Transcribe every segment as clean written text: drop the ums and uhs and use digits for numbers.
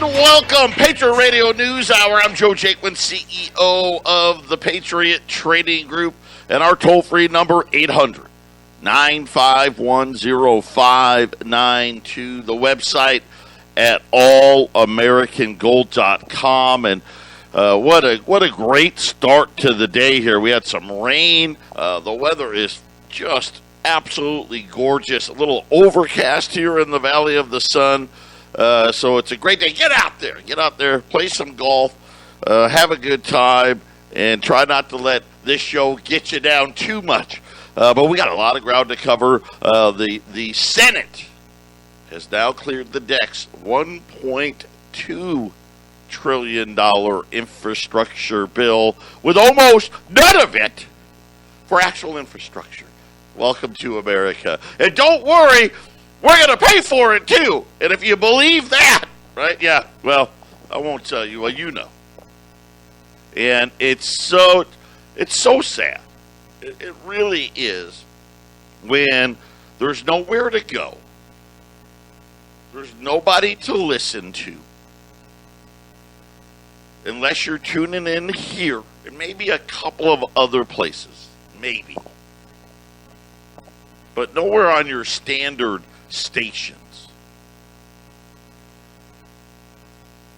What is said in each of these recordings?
And welcome, Patriot Radio News Hour. I'm Joe Jaquin, CEO of the Patriot Trading Group, and our toll-free number, 800-951-0592. The website at allamericangold.com. And what a great start to the day here. We had some rain. The weather is just absolutely gorgeous. A little overcast here in the Valley of the Sun. So it's a great day. Get out there, play some golf, have a good time, and try not to let this show get you down too much. But we got a lot of ground to cover. The Senate has now cleared the decks. $1.2 trillion infrastructure bill with almost none of it for actual infrastructure. Welcome to America. And don't worry, we're going to pay for it, too. And if you believe that, right? Yeah, well, I won't tell you. Well, you know. And it's so sad. It really is when there's nowhere to go. There's nobody to listen to. Unless you're tuning in here and maybe a couple of other places. Maybe. But nowhere on your standard stations.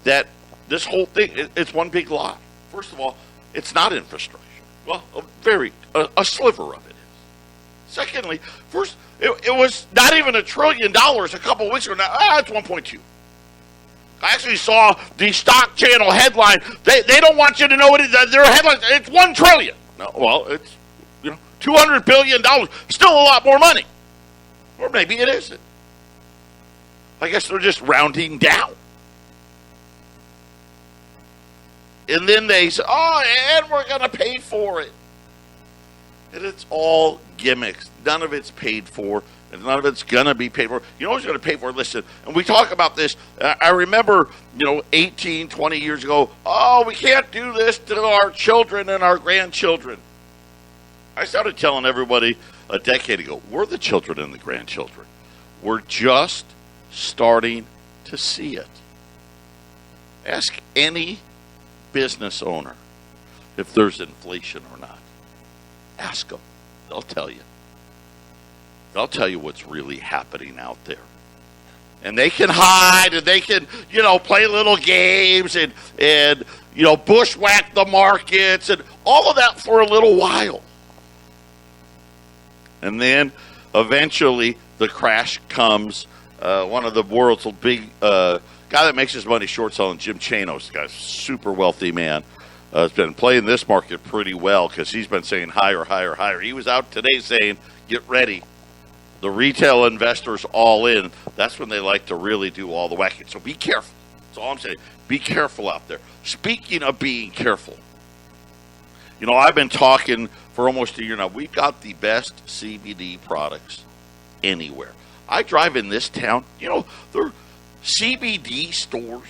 That this whole thing, it's one big lie. First of all, it's not infrastructure. Well, a sliver of it is. Secondly, first, it was not even $1 trillion a couple of weeks ago. Now, it's 1.2. I actually saw the Stock Channel headline. They don't want you to know what it is. Their headline, it's $1 trillion. No, well, it's $200 billion. Still a lot more money. Or maybe it isn't. I guess they're just rounding down. And then they say, and we're going to pay for it. And it's all gimmicks. None of it's paid for. And none of it's going to be paid for. You know who's going to pay for it? Listen, and we talk about this. I remember, 18, 20 years ago, we can't do this to our children and our grandchildren. I started telling everybody a decade ago, we're the children and the grandchildren. We're just starting to see it. Ask any business owner if there's inflation or not. Ask them. They'll tell you. They'll tell you what's really happening out there. And they can hide and they can, play little games and bushwhack the markets and all of that for a little while. And then eventually the crash comes. One of the world's big guy that makes his money short selling, Jim Chanos, the guy's a super wealthy man, has been playing this market pretty well because he's been saying higher, higher, higher. He was out today saying, get ready. The retail investors all in. That's when they like to really do all the whacking. So be careful. That's all I'm saying. Be careful out there. Speaking of being careful, I've been talking for almost a year now. We've got the best CBD products anywhere. I drive in this town. They're CBD stores.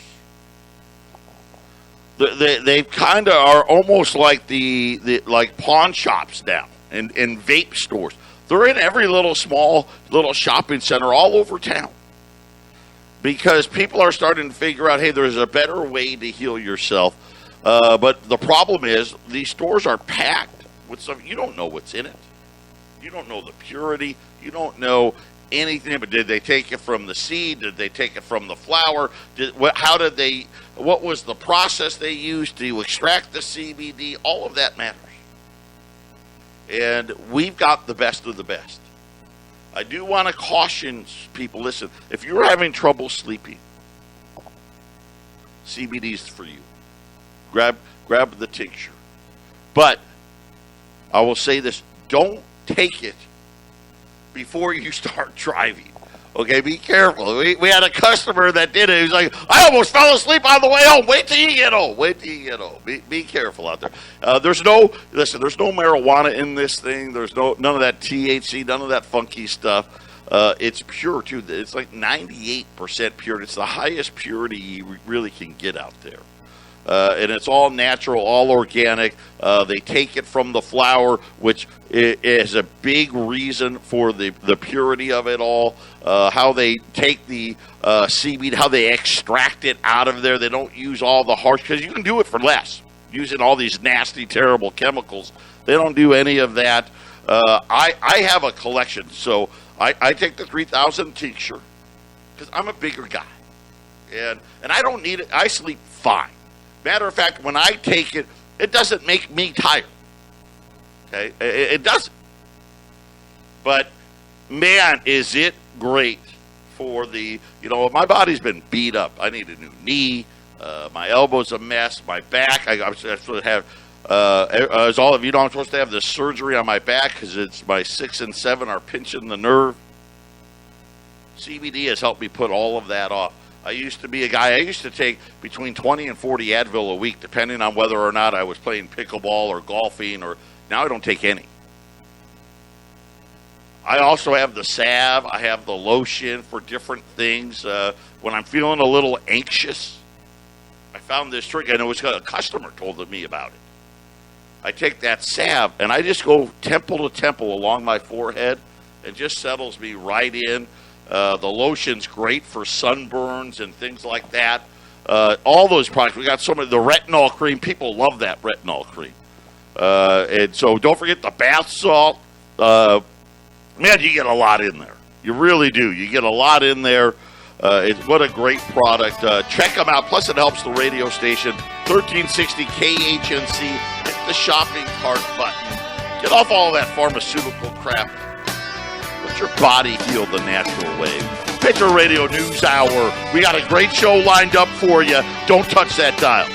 They kind of are almost like the pawn shops now and vape stores. They're in every little shopping center all over town because people are starting to figure out, hey, there's a better way to heal yourself. But the problem is these stores are packed with stuff. You don't know what's in it. You don't know the purity. You don't know anything. But did they take it from the seed? Did they take it from the flower? What was the process they used to extract the CBD? All of that matters. And we've got the best of the best. I do want to caution people, listen, if you're having trouble sleeping, CBD's for you. Grab the tincture. But I will say this, don't take it before you start driving. Okay, be careful. We had a customer that did it. He was like, I almost fell asleep on the way home. Wait till you get home. Be careful out there. There's no marijuana in this thing. There's none of that THC, none of that funky stuff. It's pure, too. It's like 98% pure. It's the highest purity you really can get out there. and it's all natural, all organic. They take it from the flower, which is a big reason for the purity of it all. How they take the seaweed, how they extract it out of there. They don't use all the harsh, because you can do it for less, using all these nasty, terrible chemicals. They don't do any of that. I have a collection, so I take the 3,000 tincture because I'm a bigger guy, and I don't need it. I sleep fine. Matter of fact, when I take it, it doesn't make me tired. Okay, it doesn't. But man, is it great for the, my body's been beat up. I need a new knee. My elbow's a mess. My back, I'm supposed to have. As all of you know, I'm supposed to have this surgery on my back because it's my 6 and 7 are pinching the nerve. CBD has helped me put all of that off. I used to be a guy, I used to take between 20 and 40 Advil a week, depending on whether or not I was playing pickleball or golfing, or now I don't take any. I also have the salve, I have the lotion for different things. When I'm feeling a little anxious, I found this trick, and it was a customer told me about it. I take that salve, and I just go temple to temple along my forehead, and just settles me right in. The lotion's great for sunburns and things like that. All those products. We got so many. The retinol cream. People love that retinol cream. And so don't forget the bath salt. Man, you get a lot in there. You really do. You get a lot in there. What a great product. Check them out. Plus, it helps the radio station. 1360 KHNC. Hit the shopping cart button. Get off all that pharmaceutical crap. Let your body heal the natural way. Patriot Radio News Hour. We got a great show lined up for you. Don't touch that dial.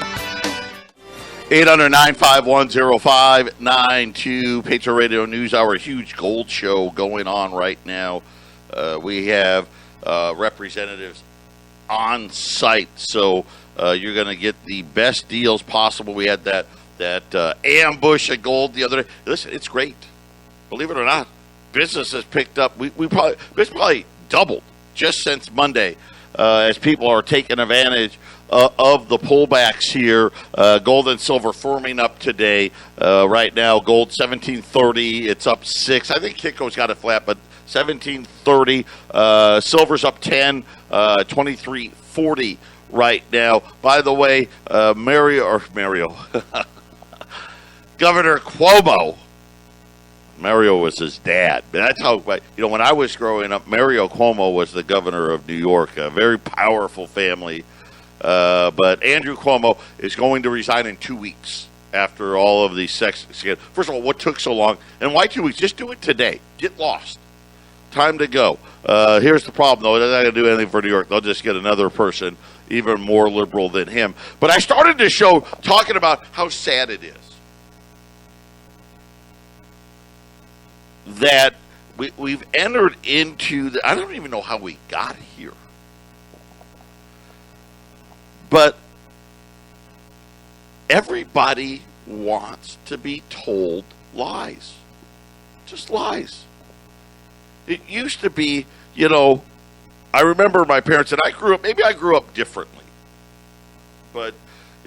800-951-0592. Patriot Radio News Hour. Huge gold show going on right now. We have representatives on site, so you're going to get the best deals possible. We had that ambush of gold the other day. Listen, it's great. Believe it or not, business has picked up. It's probably doubled just since Monday, as people are taking advantage of the pullbacks here. Gold and silver firming up today. Right now, gold 1730. It's up 6. I think Kitco's got it flat, but 1730. Silver's up 10. 2340 right now. By the way, Mario Governor Cuomo. Mario was his dad. That's how, when I was growing up, Mario Cuomo was the governor of New York. A very powerful family. But Andrew Cuomo is going to resign in 2 weeks after all of these sex scandals. First of all, what took so long? And why 2 weeks? Just do it today. Get lost. Time to go. Here's the problem, though. They're not going to do anything for New York. They'll just get another person even more liberal than him. But I started the show talking about how sad it is that we've entered into I don't even know how we got here. But everybody wants to be told lies. Just lies. It used to be, I remember my parents, and I grew up differently. But,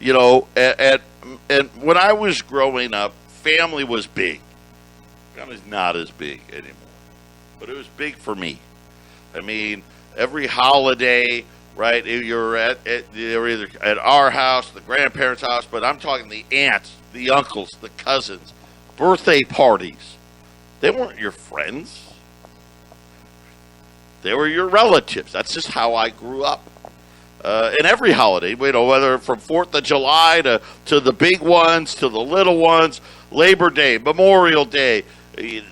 and when I was growing up, family was big. Family's not as big anymore. But it was big for me. I mean, every holiday, right, you're either at our house, the grandparents' house, but I'm talking the aunts, the uncles, the cousins, birthday parties. They weren't your friends. They were your relatives. That's just how I grew up. In every holiday, whether from 4th of July to the big ones, to the little ones, Labor Day, Memorial Day, it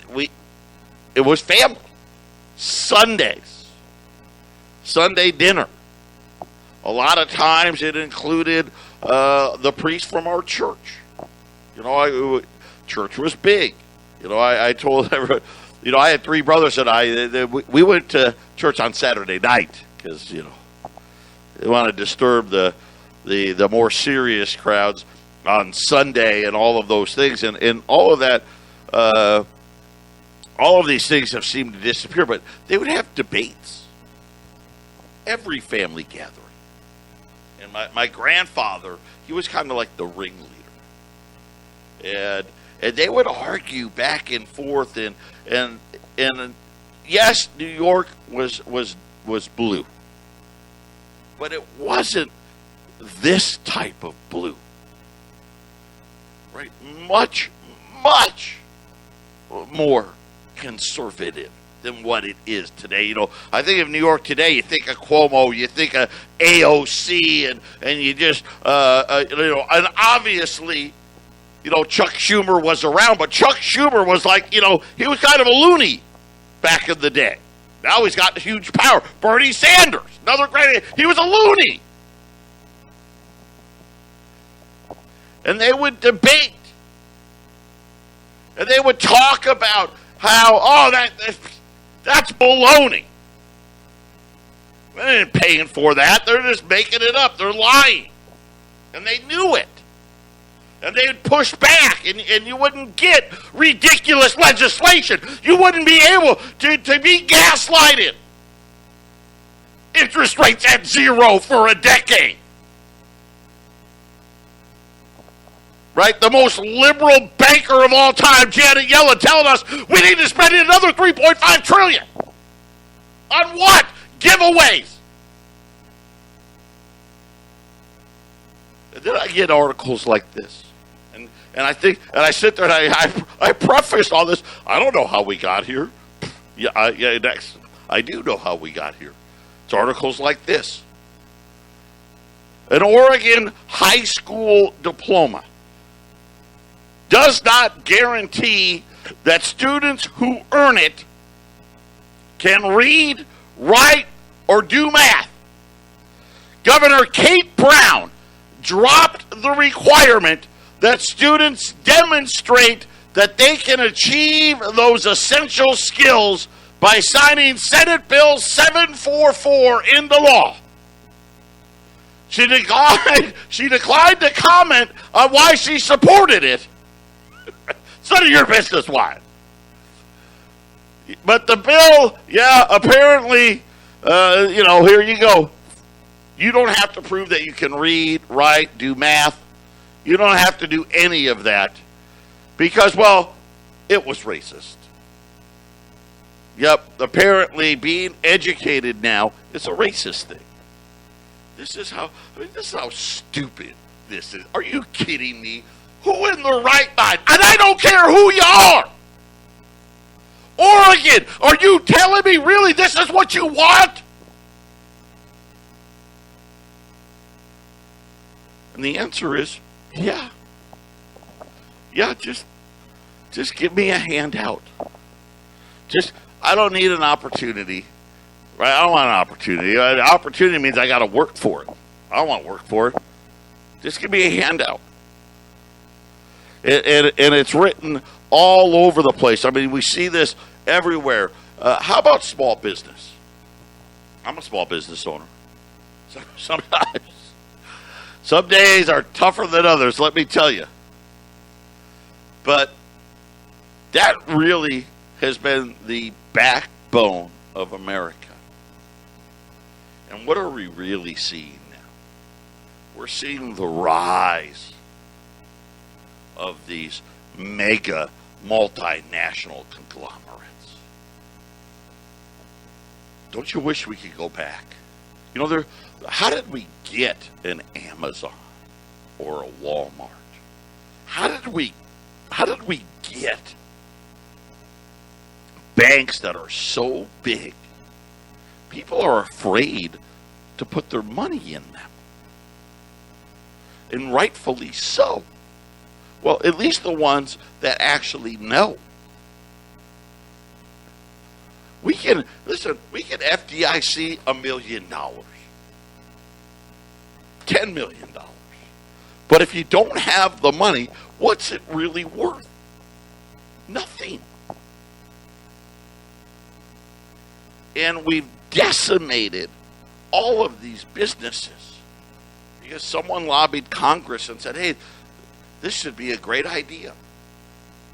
was family. Sundays, Sunday dinner. A lot of times it included the priest from our church. Church was big. I told everyone, I had 3 brothers and we went to church on Saturday night because, they want to disturb the more serious crowds on Sunday and all of those things. And all of that, all of these things have seemed to disappear, but they would have debates. Every family gathering. And my grandfather, he was kind of like the ringleader. And they would argue back and forth, and yes, New York was blue, but it wasn't this type of blue, right? Much more conservative than what it is today. You know, I think of New York today, you think of Cuomo, you think of AOC, and you just and obviously, you know, Chuck Schumer was around, but Chuck Schumer was like, you know, he was kind of a loony back in the day. Now he's got huge power. Bernie Sanders, another great, he was a loony. And they would debate. And they would talk about how, that's baloney. They ain't paying for that. They're just making it up. They're lying. And they knew it. And they would push back, and you wouldn't get ridiculous legislation. You wouldn't be able to be gaslighted. Interest rates at 0 for a decade. Right? The most liberal banker of all time, Janet Yellen, telling us we need to spend another $3.5 trillion. On what? Giveaways. And then I get articles like this. And I think, and I sit there and I preface all this. I don't know how we got here. I do know how we got here. It's articles like this. An Oregon high school diploma does not guarantee that students who earn it can read, write, or do math. Governor Kate Brown dropped the requirement that students demonstrate that they can achieve those essential skills by signing Senate Bill 744 into law. She declined to comment on why she supported it. It's none of your business why. But the bill, apparently, here you go. You don't have to prove that you can read, write, do math. You don't have to do any of that because, well, it was racist. Yep, apparently being educated now is a racist thing. This is how stupid this is. Are you kidding me? Who in the right mind? And I don't care who you are. Oregon, are you telling me really this is what you want? And the answer is, yeah, just give me a handout. I don't need an opportunity, right? I don't want an opportunity. An opportunity means I got to work for it. I don't want to work for it. Just give me a handout. And it's written all over the place. I mean, we see this everywhere. How about small business? I'm a small business owner. Sometimes. Some days are tougher than others, let me tell you. But that really has been the backbone of America. And what are we really seeing now? We're seeing the rise of these mega multinational conglomerates. Don't you wish we could go back? You know, how did we get an Amazon or a Walmart? How did we get banks that are so big? People are afraid to put their money in them. And rightfully so. Well, at least the ones that actually know. We can FDIC $1 million. $10 million. But if you don't have the money, what's it really worth? Nothing. And we've decimated all of these businesses because someone lobbied Congress and said, hey, this should be a great idea.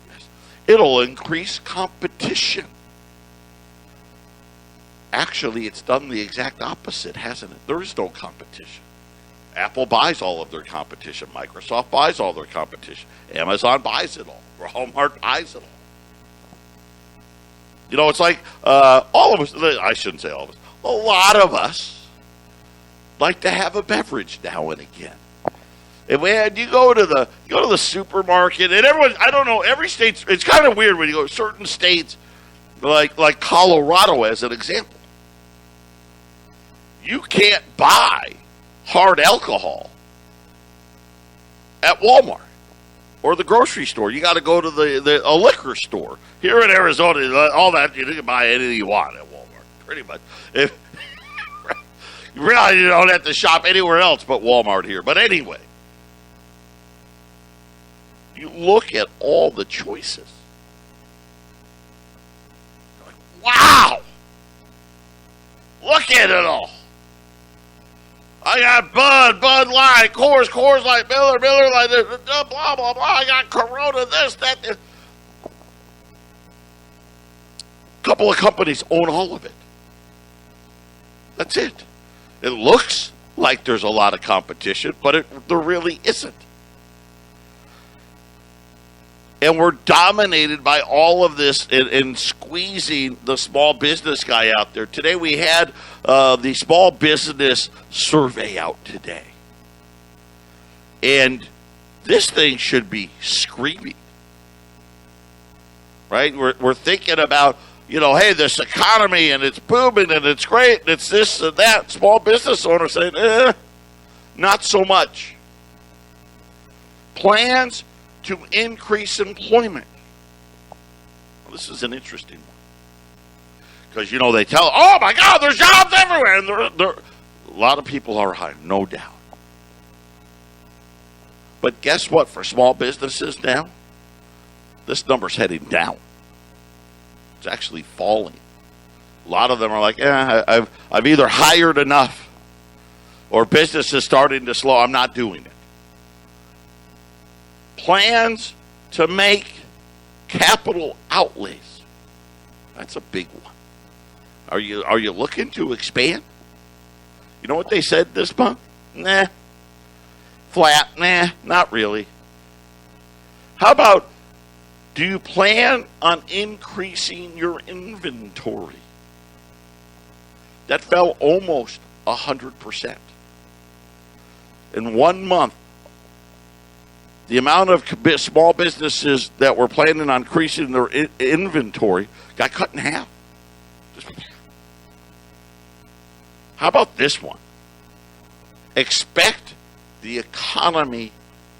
Yes. It'll increase competition. Actually, it's done the exact opposite, hasn't it? There is no competition. Apple buys all of their competition. Microsoft buys all their competition. Amazon buys it all. Walmart buys it all. You know, it's like all of us, I shouldn't say all of us, a lot of us like to have a beverage now and again. And when you go to the supermarket, and everyone, I don't know, every state's, it's kind of weird when you go to certain states, like Colorado as an example. You can't buy hard alcohol at Walmart or the grocery store. You got to go to a liquor store. Here in Arizona, all that, you can buy anything you want at Walmart, pretty much. You realize you don't have to shop anywhere else but Walmart here. But anyway, you look at all the choices. You're like, wow! Look at it all. I got Bud Light, Coors Light, Miller Light, blah, blah, blah. I got Corona, this, that, this. A couple of companies own all of it. That's it. It looks like there's a lot of competition, but there really isn't. And we're dominated by all of this and squeezing the small business guy out there. Today we had the small business survey out today. And this thing should be screaming. Right? We're thinking about, you know, hey, this economy and it's booming and it's great and it's this and that. Small business owners saying, not so much. Plans to increase employment. Well, this is an interesting one. Because, you know, they tell, oh, my God, there's jobs everywhere. And a lot of people are hired, no doubt. But guess what? For small businesses now, this number's heading down. It's actually falling. A lot of them are like, I've either hired enough or business is starting to slow. I'm not doing it. Plans to make capital outlays. That's a big one. Are you looking to expand? You know what they said this month? Nah. Flat? Nah, not really. How about, do you plan on increasing your inventory? That fell almost 100%. In 1 month, the amount of small businesses that were planning on increasing their inventory got cut in half. How about this one? Expect the economy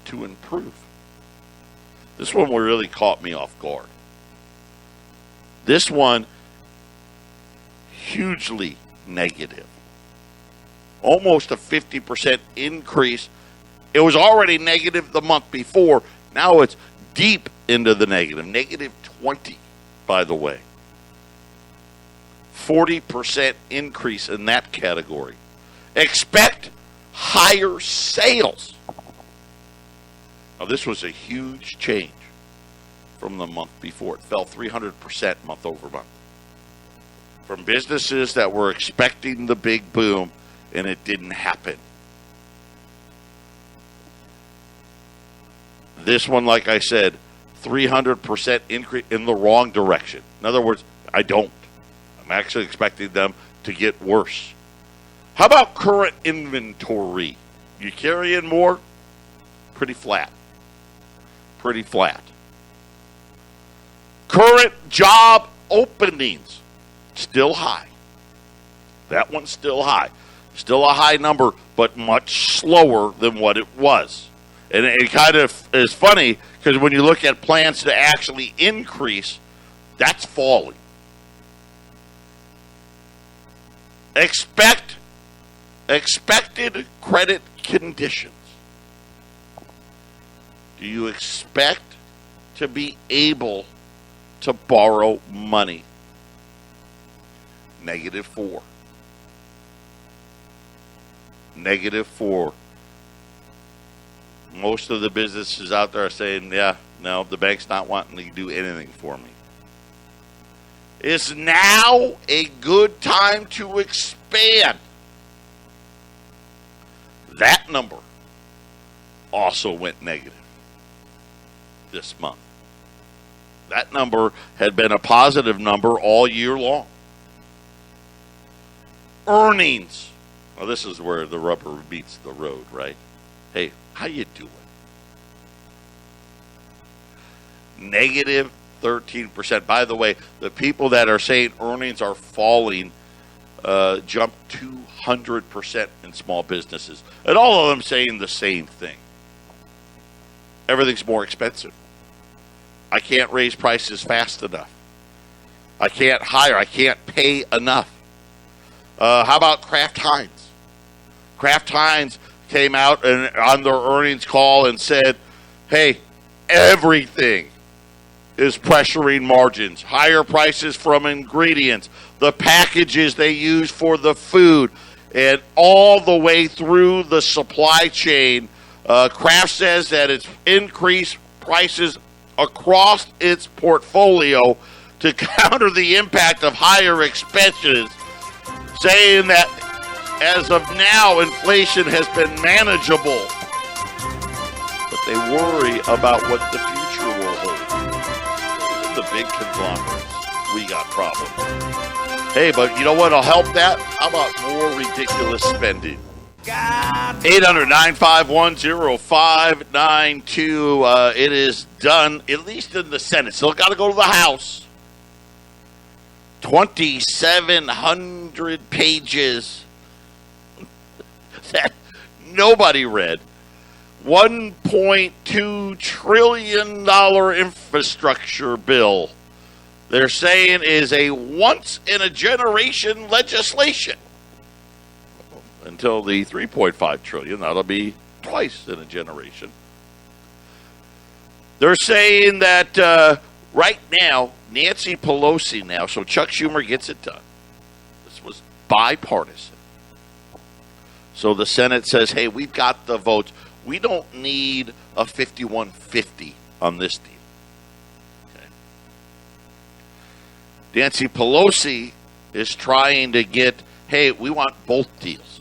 to improve. This one really caught me off guard. This one, hugely negative. Almost a 50% increase. It was already negative the month before. Now it's deep into the negative. Negative 20, by the way. 40% increase in that category. Expect higher sales. Now, this was a huge change from the month before. It fell 300% month over month. From businesses that were expecting the big boom, and it didn't happen. This one, like I said, 300% increase in the wrong direction. In other words, I'm actually expecting them to get worse. How about current inventory? You carrying more? Pretty flat. Pretty flat. Current job openings, still high. That one's still high. Still a high number, but much slower than what it was. And it kind of is funny because when you look at plans to actually increase, that's falling. Expected credit conditions. Do you expect to be able to borrow money? -4. -4. Most of the businesses out there are saying, yeah, no, the bank's not wanting to do anything for me. Is now a good time to expand? That number also went negative this month. That number had been a positive number all year long. Earnings. Well, this is where the rubber meets the road, right? Hey, how you doing? Negative 13%. By the way, the people that are saying earnings are falling jumped 200% in small businesses. And all of them saying the same thing. Everything's more expensive. I can't raise prices fast enough. I can't hire. I can't pay enough. How about Kraft Heinz? Kraft Heinz came out and on their earnings call and said, hey, everything is pressuring margins. Higher prices from ingredients, the packages they use for the food, and all the way through the supply chain. Kraft says that it's increased prices across its portfolio to counter the impact of higher expenses, saying that as of now, inflation has been manageable, but they worry about what the future will hold. The big conglomerates, we got problems. Hey, but you know what will help that? How about more ridiculous spending? 800-951-0592. It is done, at least in the Senate. Still got to go to the House. 2,700 pages that nobody read. $1.2 trillion infrastructure bill. They're saying is a once-in-a-generation legislation. Until the $3.5 trillion, that'll be twice in a generation. They're saying that right now, Nancy Pelosi now, so Chuck Schumer gets it done. This was bipartisan. So the Senate says, hey, we've got the votes. We don't need a 51-50 on this deal. Okay. Nancy Pelosi is trying to get, hey, we want both deals.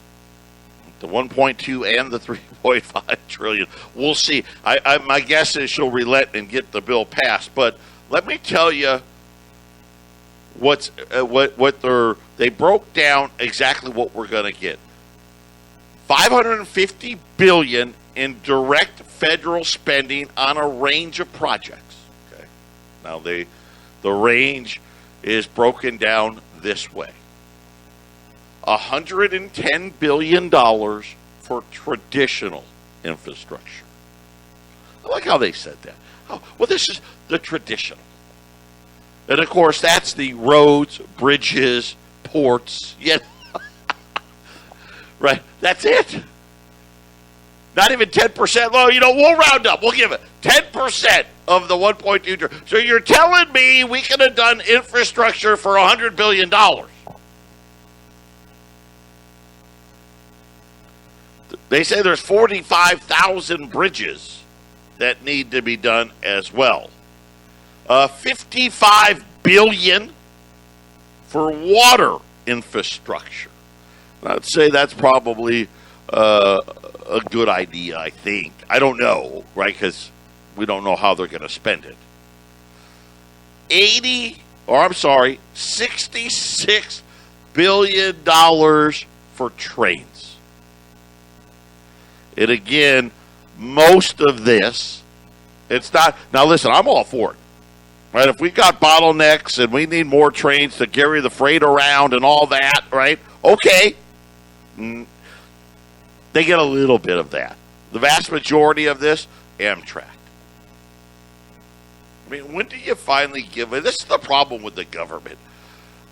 The 1.2 and the 3.5 trillion. We'll see. My guess is she'll relent and get the bill passed. But let me tell you what they broke down exactly what we're going to get. $550 billion in direct federal spending on a range of projects. Okay. Now the range is broken down this way. $110 billion for traditional infrastructure. I like how they said that. Oh, well, this is the traditional. And, of course, that's the roads, bridges, ports. Yeah. Right. That's it. Not even 10%. Well, we'll round up. We'll give it 10% of the 1.2 trillion. So you're telling me we could have done infrastructure for $100 billion. They say there's 45,000 bridges that need to be done as well. $55 billion for water infrastructure. I'd say that's probably a good idea, I think. I don't know, right, because we don't know how they're going to spend it. $66 billion for trains. And again, most of this, it's not. Now, listen, I'm all for it. Right? If we got bottlenecks and we need more trains to carry the freight around and all that, right? Okay. They get a little bit of that. The vast majority of this, Amtrak. I mean, when do you finally give it? This is the problem with the government.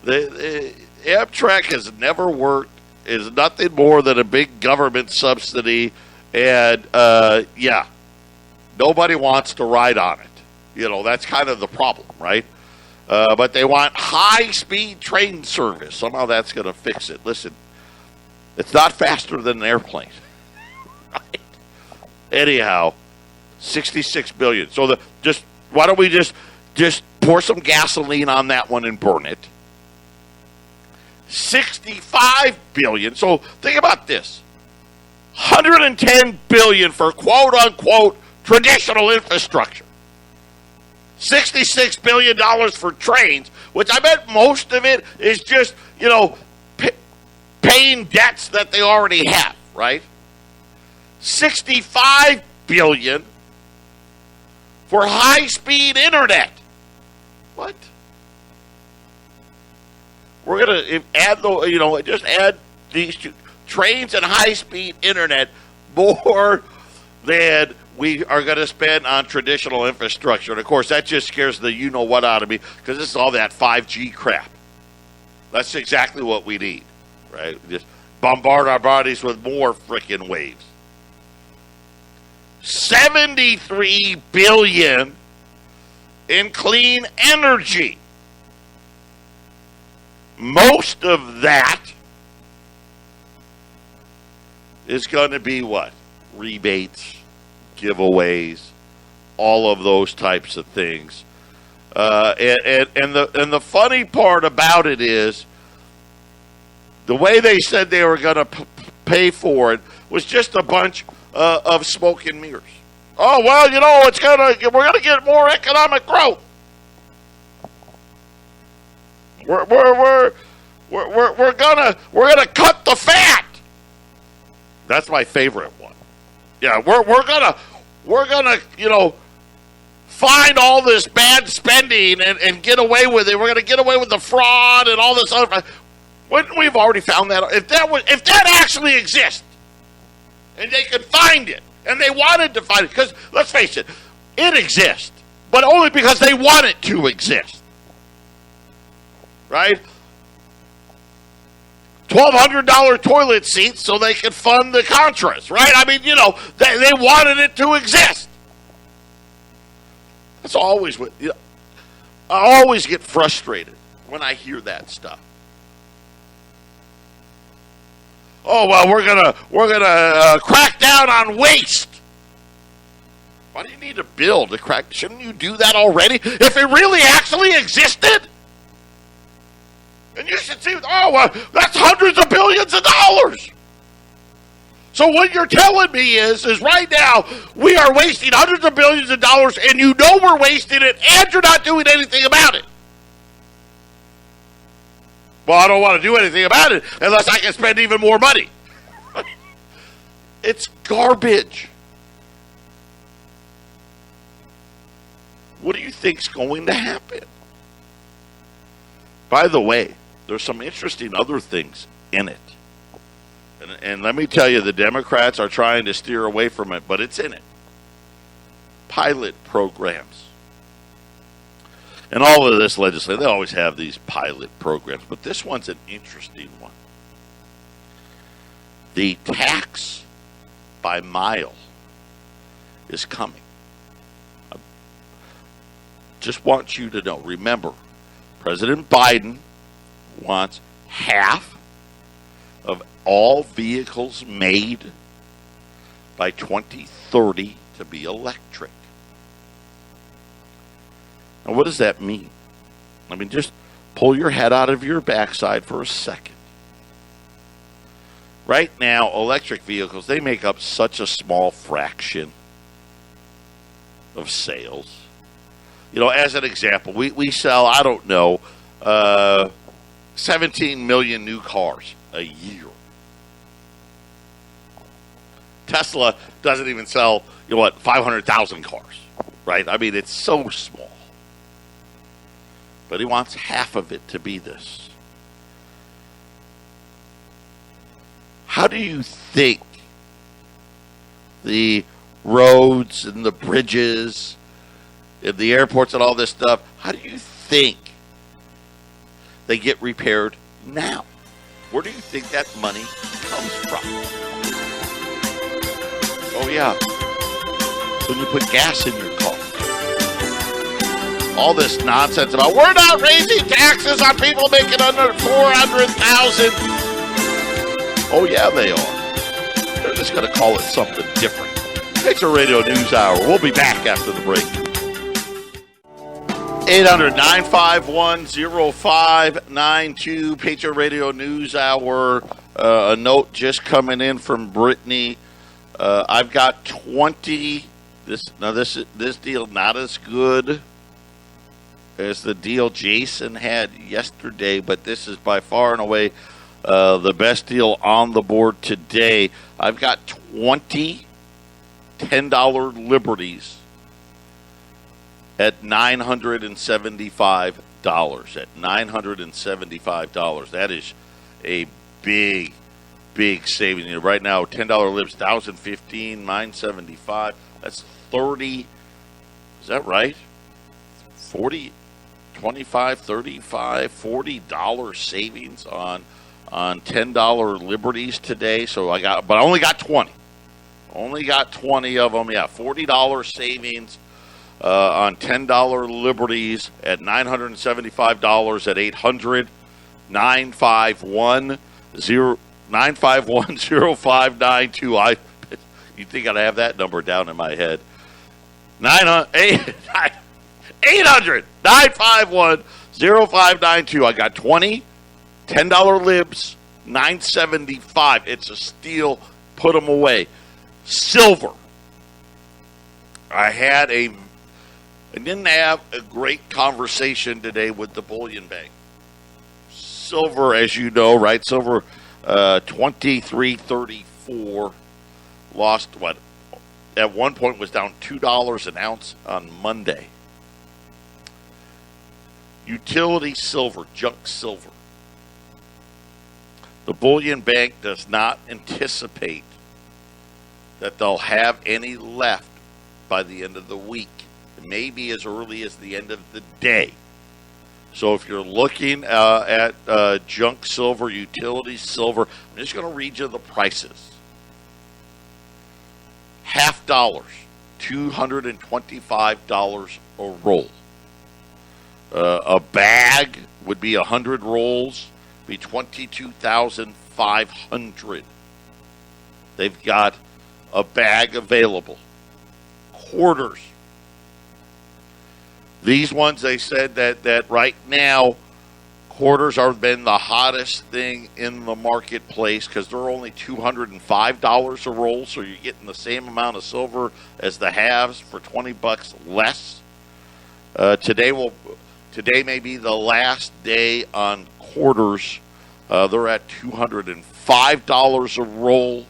The Amtrak has never worked. Is nothing more than a big government subsidy. And, nobody wants to ride on it. That's kind of the problem, right? But they want high-speed train service. Somehow that's going to fix it. Listen, it's not faster than an airplane. Right? Anyhow, $66 billion. So why don't we just pour some gasoline on that one and burn it? $65 billion. So think about this. $110 billion for quote-unquote traditional infrastructure. $66 billion for trains, which I bet most of it is just, paying debts that they already have, right? $65 billion for high-speed internet. What? We're going to add, just add these two, trains and high-speed internet, more than we are going to spend on traditional infrastructure. And, of course, that just scares the you-know-what out of me, because this is all that 5G crap. That's exactly what we need, right? Just bombard our bodies with more freaking waves. $73 billion in clean energy. Most of that is going to be what? Rebates, giveaways, all of those types of things. And the funny part about it is the way they said they were going to pay for it was just a bunch of smoke and mirrors. Oh well, we're gonna get more economic growth. We're gonna cut the fat. That's my favorite one. Yeah, we're gonna find all this bad spending and get away with it. We're gonna get away with the fraud and all this other. Wouldn't we've already found that? If that actually exists, and they could find it, and they wanted to find it, because let's face it, it exists, but only because they want it to exist, right? $1,200 toilet seats so they could fund the Contras, right? I mean, they wanted it to exist. That's always what I always get frustrated when I hear that stuff. Oh well, we're gonna crack down on waste. Why do you need a bill to crack? Shouldn't you do that already? If it really actually existed, and you should see. Oh well, that's hundreds of billions of dollars. So what you're telling me is right now we are wasting hundreds of billions of dollars, and we're wasting it, and you're not doing anything about it. Well, I don't want to do anything about it unless I can spend even more money. It's garbage. What do you think's going to happen? By the way, there's some interesting other things in it. And let me tell you, the Democrats are trying to steer away from it, but it's in it. Pilot programs. And all of this legislation, they always have these pilot programs, but this one's an interesting one. The tax by mile is coming. I just want you to know, remember, President Biden wants half of all vehicles made by 2030 to be electric. Now, what does that mean? I mean, just pull your head out of your backside for a second. Right now, electric vehicles, they make up such a small fraction of sales. As an example, we sell, 17 million new cars a year. Tesla doesn't even sell, 500,000 cars, right? I mean, it's so small. But he wants half of it to be this. How do you think the roads and the bridges and the airports and all this stuff, how do you think they get repaired now? Where do you think that money comes from? Oh, yeah. When you put gas in your car. All this nonsense about we're not raising taxes on people making under $400,000. Oh, yeah, they are. They're just going to call it something different. Patriot Radio News Hour. We'll be back after the break. 800-951-0592, Patriot Radio News Hour. A note just coming in from Brittany. I've got 20. This deal not as good as the deal Jason had yesterday, but this is by far and away the best deal on the board today. I've got 20 $10 Liberties at $975. At $975. That is a big savings. Right now, $10 Libs, 1,015, $975. That's 30. Is that right? 40, 25, 35, $40 savings on $10 Liberties today. So I only got 20. Only got 20 of them. Yeah, $40 savings on $10 Liberties at $975 at 800-951-0592. You think I'd have that number down in my head? 800-951-0592. I got 20 $10 Libs, $975. It's a steal. Put them away. Silver. I didn't have a great conversation today with the bullion bank. Silver, as you know, right? Silver, 23.34. Lost what? At one point was down $2 an ounce on Monday. Utility silver, junk silver. The bullion bank does not anticipate that they'll have any left by the end of the week. Maybe as early as the end of the day. So if you're looking at junk silver, utility silver, I'm just going to read you the prices. $50, $225 a roll. A bag would be 100 rolls, be $22,500. They've got a bag available. Quarters. These ones, they said that right now, quarters have been the hottest thing in the marketplace because they're only $205 a roll, so you're getting the same amount of silver as the halves for $20 less. Today may be the last day on quarters. They're at $205 a roll.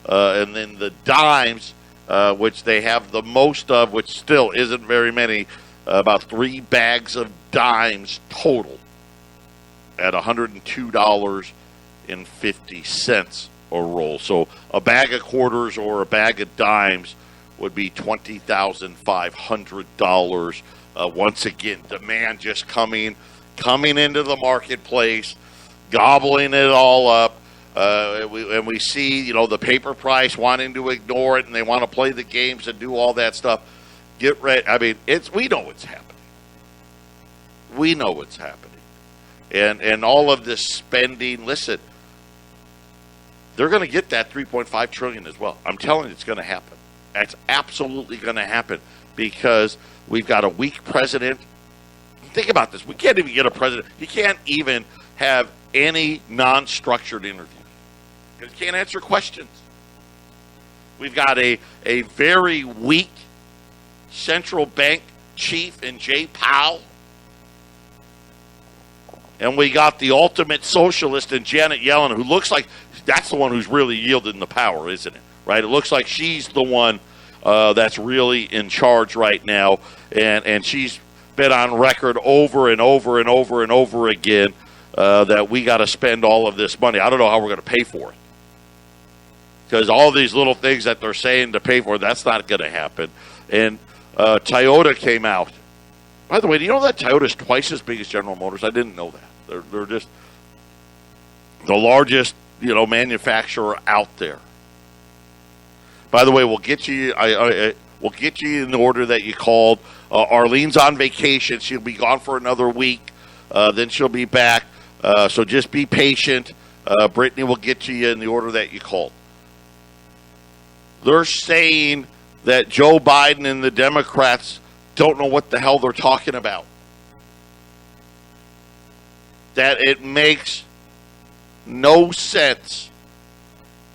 And then the dimes, which they have the most of, which still isn't very many, about 3 bags of dimes total at $102.50 a roll. So a bag of quarters or a bag of dimes would be $20,500. Once again, demand just coming into the marketplace, gobbling it all up. And we see, the paper price wanting to ignore it, and they want to play the games and do all that stuff. Get ready. I mean, we know what's happening. We know what's happening. And all of this spending, listen, they're going to get that $3.5 trillion as well. I'm telling you, it's going to happen. That's absolutely going to happen because we've got a weak president. Think about this. We can't even get a president. You can't even have any non-structured interviews because you can't answer questions. We've got a very weak central bank chief in Jay Powell. And we got the ultimate socialist in Janet Yellen, who looks like that's the one who's really yielding the power, isn't it? Right? It looks like she's the one that's really in charge right now. And she's been on record over and over and over and over again that we got to spend all of this money. I don't know how we're going to pay for it. Because all these little things that they're saying to pay for, that's not going to happen. And Toyota came out. By the way, do you know that Toyota's twice as big as General Motors? I didn't know that. They're just the largest, manufacturer out there. By the way, we'll get you. We'll get you in the order that you called. Arlene's on vacation. She'll be gone for another week. Then she'll be back. So just be patient. Brittany will get to you in the order that you called. They're saying that Joe Biden and the Democrats don't know what the hell they're talking about. That it makes no sense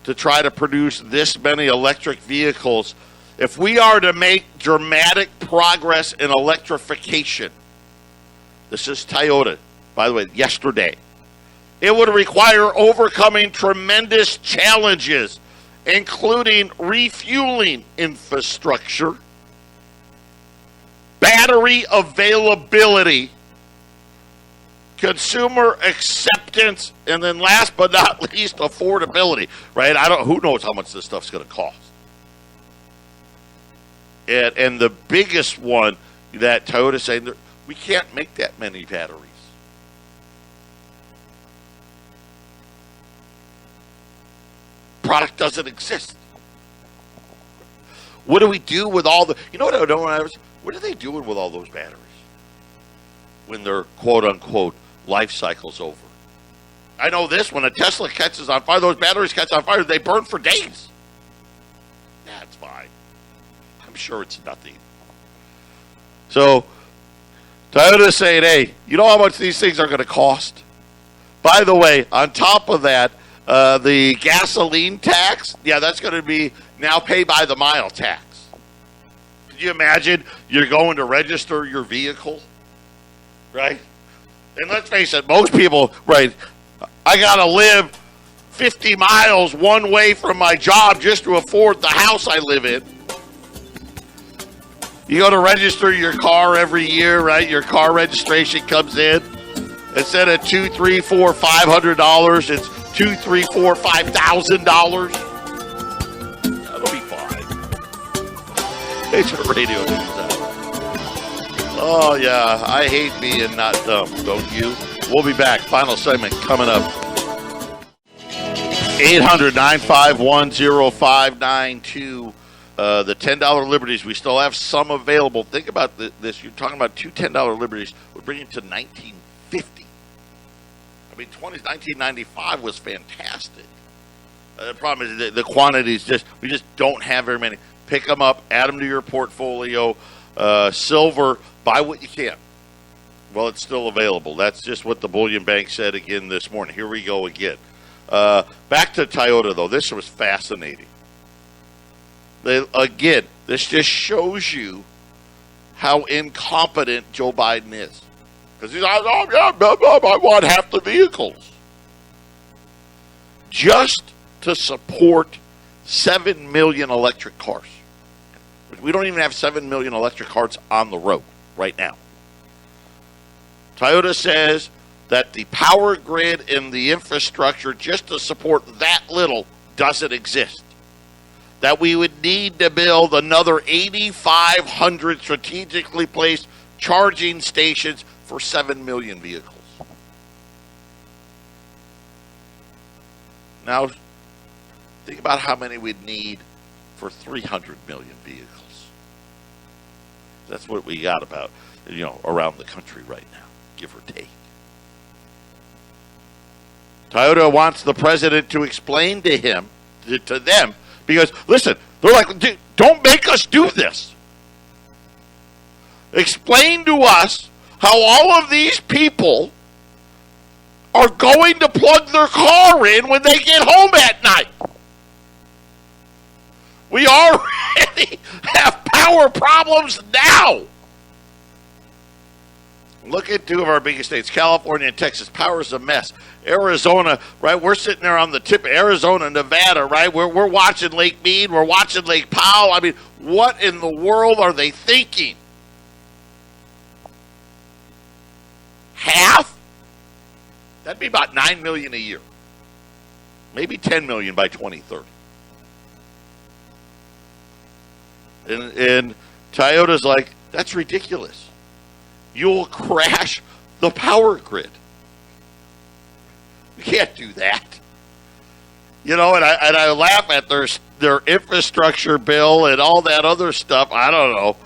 to try to produce this many electric vehicles. If we are to make dramatic progress in electrification, this is Toyota, by the way, yesterday, it would require overcoming tremendous challenges, including refueling infrastructure, battery availability, consumer acceptance, and then last but not least, affordability. Right? Who knows how much this stuff's going to cost. And the biggest one that Toyota's saying, we can't make that many batteries. Product doesn't exist. What do we do with all the? You know what I don't know? What are they doing with all those batteries when their quote unquote life cycle's over? I know this: when a Tesla catches on fire, those batteries catch on fire, they burn for days. That's fine. I'm sure it's nothing. So Toyota's saying, hey, you know how much these things are going to cost? By the way, on top of that, the gasoline tax, that's going to be now pay by the mile tax. Could you imagine you're going to register your vehicle, right? And let's face it, most people, right, I got to live 50 miles one way from my job just to afford the house I live in. You go to register your car every year, right? Your car registration comes in. Instead of $200, $300, $400, $500, it's $2,000, $3,000, $4,000, $5,000. That'll be fine. It's a radio news out. Oh yeah, I hate being not dumb, don't you? We'll be back. Final segment coming up. 800-951-0592. The $10 Liberties, we still have some available. Think about this. You're talking about two $10 Liberties. We're bringing to 1950. I mean, 1995 was fantastic. The problem is the quantities we just don't have very many. Pick them up, add them to your portfolio. Silver, buy what you can. Well, it's still available. That's just what the Bullion Bank said again this morning. Here we go again. Back to Toyota, though. This was fascinating. Again, this just shows you how incompetent Joe Biden is. Because he's like, I want half the vehicles. Just to support 7 million electric cars. We don't even have 7 million electric cars on the road right now. Toyota says that the power grid and the infrastructure just to support that little doesn't exist. That we would need to build another 8,500 strategically placed charging stations for 7 million vehicles. Now, think about how many we'd need for 300 million vehicles. That's what we got about, around the country right now, give or take. Toyota wants the president to explain to them, because, listen, they're like, dude, don't make us do this. Explain to us how all of these people are going to plug their car in when they get home at night. We already have power problems now. Look at two of our biggest states, California and Texas. Power's a mess. Arizona, right? We're sitting there on the tip of Arizona, Nevada, right? We're watching Lake Mead. We're watching Lake Powell. I mean, what in the world are they thinking? Half? That'd be about 9 million a year. Maybe 10 million by 2030. And Toyota's like, that's ridiculous. You'll crash the power grid. You can't do that. And I laugh at their infrastructure bill and all that other stuff. I don't know.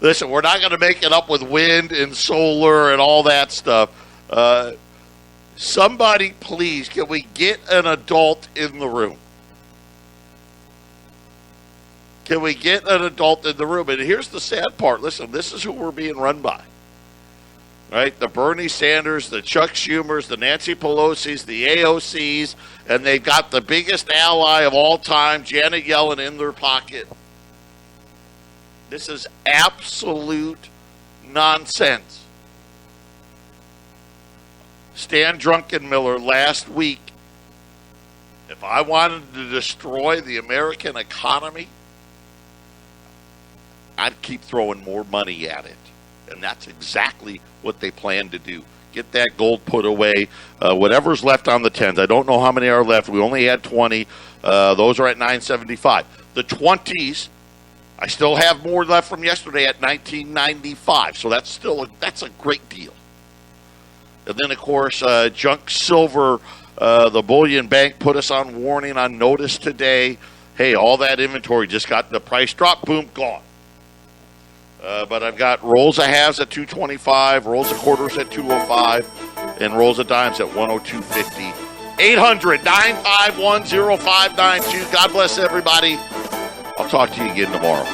Listen, we're not going to make it up with wind and solar and all that stuff. Somebody, please, can we get an adult in the room? Can we get an adult in the room? And here's the sad part. Listen, this is who we're being run by. right? The Bernie Sanders, the Chuck Schumers, the Nancy Pelosi's, the AOCs, and they've got the biggest ally of all time, Janet Yellen, in their pocket. This is absolute nonsense. Stan Druckenmiller last week, if I wanted to destroy the American economy, I'd keep throwing more money at it. And that's exactly what they plan to do. Get that gold put away. Whatever's left on the 10s. I don't know how many are left. We only had 20. Those are at $9.75. The 20s, I still have more left from yesterday at $19.95. So that's a great deal. And then, of course, junk silver, the bullion bank put us on warning, on notice today. Hey, all that inventory just got the price drop, boom, gone. But I've got rolls of halves at $2.25, rolls of quarters at $2.05, and rolls of dimes at $102.50. 800-951-0592. God bless everybody. I'll talk to you again tomorrow.